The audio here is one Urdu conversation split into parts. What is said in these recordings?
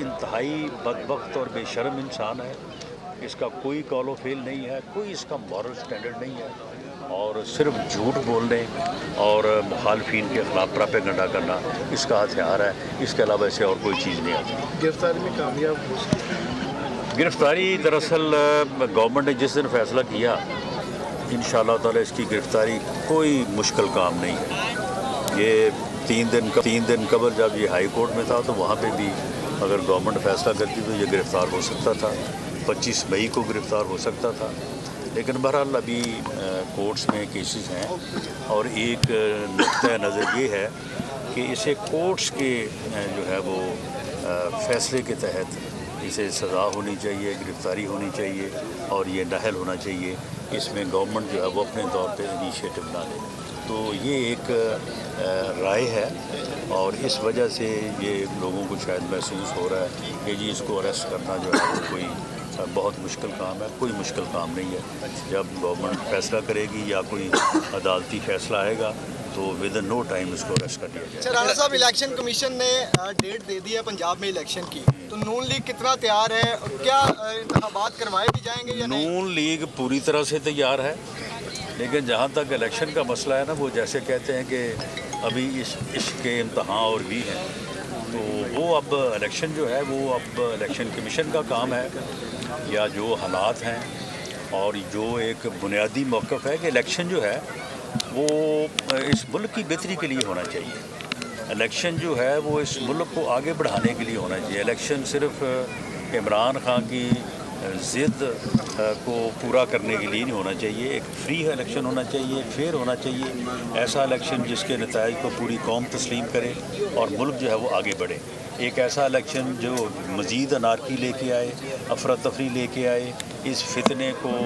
انتہائی بدبخت اور بے شرم انسان ہے. اس کا کوئی کال و فیل نہیں ہے, کوئی اس کا مورل سٹینڈرڈ نہیں ہے, اور صرف جھوٹ بولنے اور مخالفین کے خلاف پراپیگنڈا کرنا اس کا ہتھیار ہے. اس کے علاوہ ایسے اور کوئی چیز نہیں آتی. گرفتاری میں کامیاب ہو سکتی؟ گرفتاری دراصل گورنمنٹ نے جس دن فیصلہ کیا انشاءاللہ تعالی اس کی گرفتاری کوئی مشکل کام نہیں ہے. یہ تین دن قبل جب یہ ہائی کورٹ میں تھا تو وہاں پہ بھی اگر گورنمنٹ فیصلہ کرتی تو یہ گرفتار ہو سکتا تھا. 25 مئی کو گرفتار ہو سکتا تھا, لیکن بہرحال ابھی کورٹس میں کیسز ہیں اور ایک نقطۂ نظر یہ ہے کہ اسے کورٹس کے جو ہے وہ فیصلے کے تحت اسے سزا ہونی چاہیے, گرفتاری ہونی چاہیے اور یہ نااہل ہونا چاہیے. اس میں گورنمنٹ جو ہے وہ اپنے طور پہ انیشیٹو نہ لے. تو یہ ایک رائے ہے اور اس وجہ سے یہ لوگوں کو شاید محسوس ہو رہا ہے کہ جی اس کو اریسٹ کرنا جو ہے وہ کوئی بہت مشکل کام ہے. کوئی مشکل کام نہیں ہے. جب گورنمنٹ فیصلہ کرے گی یا کوئی عدالتی فیصلہ آئے گا تو ود ان نو ٹائم اس کو اریسٹ کر دیا جائے. رانا صاحب, الیکشن کمیشن نے ڈیٹ دے دی ہے پنجاب میں الیکشن کی, تو نون لیگ کتنا تیار ہے؟ کیا انتخابات کروائے بھی جائیں گے یا نہیں؟ نون لیگ پوری طرح سے تیار ہے, لیکن جہاں تک الیکشن کا مسئلہ ہے نا, وہ جیسے کہتے ہیں کہ ابھی اس کے امتحان اور بھی ہیں, تو وہ اب الیکشن جو ہے وہ اب الیکشن کمیشن کا کام ہے. یا جو حالات ہیں اور جو ایک بنیادی موقف ہے کہ الیکشن جو ہے وہ اس ملک کی بہتری کے لیے ہونا چاہیے. الیکشن جو ہے وہ اس ملک کو آگے بڑھانے کے لیے ہونا چاہیے. الیکشن صرف عمران خان کی ضد کو پورا کرنے کے لیے نہیں ہونا چاہیے. ایک فری الیکشن ہونا چاہیے, فیئر ہونا چاہیے, ایسا الیکشن جس کے نتائج کو پوری قوم تسلیم کرے اور ملک جو ہے وہ آگے بڑھے. ایک ایسا الیکشن جو مزید انارکی لے کے آئے, افراتفری لے کے آئے, اس فتنے کو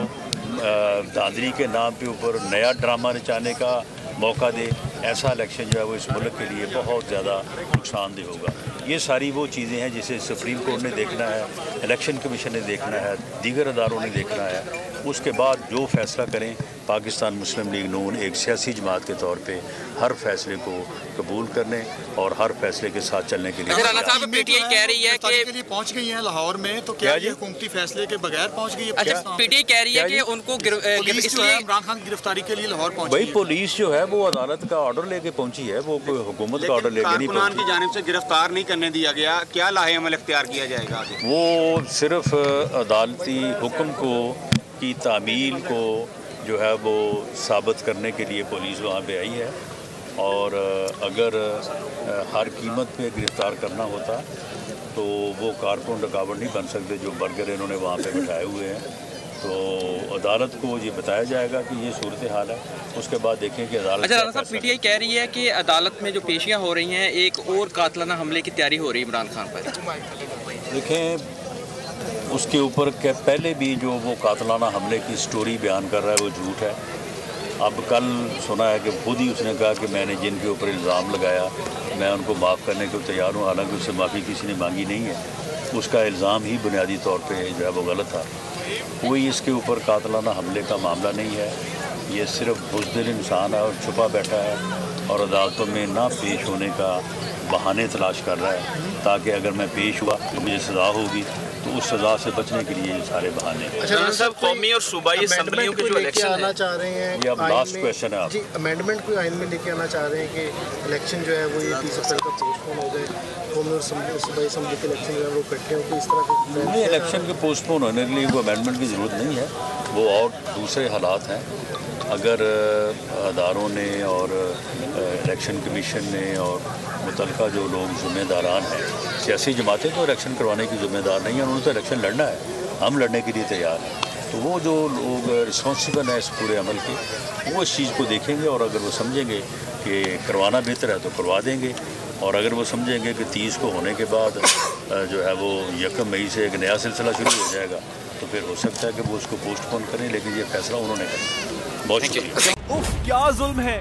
دھاندلی کے نام پہ اوپر نیا ڈرامہ نچانے کا موقع دے. ایسا الیکشن جو ہے وہ اس ملک کے لیے بہت زیادہ نقصان دہ ہوگا. یہ ساری وہ چیزیں ہیں جسے سپریم کورٹ نے دیکھنا ہے, الیکشن کمیشن نے دیکھنا ہے, دیگر اداروں نے دیکھنا ہے. اس کے بعد جو فیصلہ کریں, پاکستان مسلم لیگ نون ایک سیاسی جماعت کے طور پہ ہر فیصلے کو قبول کرنے اور ہر فیصلے کے ساتھ چلنے کے لیے. رانا صاحب, پی ٹی آئی کہہ رہی ہے کہ پہنچ گئی ہیں لاہور میں, تو کیا یہ حکومتی فیصلے کے بغیر پہنچ گئی ہے؟ اچھا, پی ٹی آئی کہہ رہی ہے کہ ان کو عمران خان کی گرفتاری کے لیے لاہور پہنچ گئی. بھائی پولیس جو ہے وہ عدالت کا آرڈر لے کے پہنچی ہے, وہ کوئی حکومت کا آرڈر لے کے نہیں پہنچی. کی جانب سے گرفتار نہیں کرنے دیا گیا, کیا لاہے عمل اختیار کیا جائے گا؟ وہ صرف عدالتی حکم کی تعمیل کو جو ہے وہ ثابت کرنے کے لیے پولیس وہاں پہ آئی ہے, اور اگر ہر قیمت پہ گرفتار کرنا ہوتا تو وہ کارکن رکاوٹ نہیں بن سکتے جو برگر انہوں نے وہاں پہ بٹھائے ہوئے ہیں. تو عدالت کو یہ بتایا جائے گا کہ یہ صورتحال ہے, اس کے بعد دیکھیں کہ عدالت. اچھا رانا صاحب, پی ٹی آئی کہہ رہی ہے کہ عدالت میں جو پیشیاں ہو رہی ہیں, ایک اور قاتلانہ حملے کی تیاری ہو رہی ہے عمران خان پر. دیکھیں, اس کے اوپر کہ پہلے بھی جو وہ قاتلانہ حملے کی سٹوری بیان کر رہا ہے وہ جھوٹ ہے. اب کل سنا ہے کہ خود ہی اس نے کہا کہ میں نے جن کے اوپر الزام لگایا میں ان کو معاف کرنے کو تیار ہوں, حالانکہ اس سے معافی کسی نے مانگی نہیں ہے. اس کا الزام ہی بنیادی طور پہ جو ہے وہ غلط تھا. کوئی اس کے اوپر قاتلانہ حملے کا معاملہ نہیں ہے. یہ صرف بزدل انسان ہے اور چھپا بیٹھا ہے اور عدالتوں میں نہ پیش ہونے کا بہانے تلاش کر رہا ہے تاکہ اگر میں پیش ہوا تو مجھے سزا ہوگی, تو اس سزا سے بچنے کے لیے یہ سارے بہانے. اچھا صاحب, قومی اور صوبائی اسمبلیوں کے جو الیکشن آنا چاہ رہے ہیں, یہ اب لاسٹ کویشچن ہے آپ. جی, امینڈمنٹ کوئی آئین میں لے کے آنا چاہ رہے ہیں کہ الیکشن جو ہے وہ یہ 30 اپریل کا پوسٹ پون ہو جائے, قومی اور صوبائی اسمبلی کے الیکشن جو ہے وہ اکٹھے ہوں, اس طرح کے نہیں, الیکشن کے پوسٹ پون ہونے کے لیے کوئی امینڈمنٹ کی ضرورت نہیں ہے. وہ اور دوسرے حالات ہیں. اگر اداروں نے اور الیکشن کمیشن نے اور متعلقہ جو لوگ ذمہ داران ہیں, سیاسی جماعتیں تو الیکشن کروانے کی ذمہ دار نہیں ہیں, انہوں نے تو الیکشن لڑنا ہے, ہم لڑنے کے لیے تیار ہیں. تو وہ جو لوگ رسپانسبل ہیں اس پورے عمل کے, وہ اس چیز کو دیکھیں گے اور اگر وہ سمجھیں گے کہ کروانا بہتر ہے تو کروا دیں گے, اور اگر وہ سمجھیں گے کہ 30 کو ہونے کے بعد جو ہے وہ 1 مئی سے ایک نیا سلسلہ شروع ہو جائے گا تو پھر ہو سکتا ہے کہ وہ اس کو پوسٹ پون کریں, لیکن یہ فیصلہ انہوں نے کرنا. بہت شکریہ. کیا ظلم ہے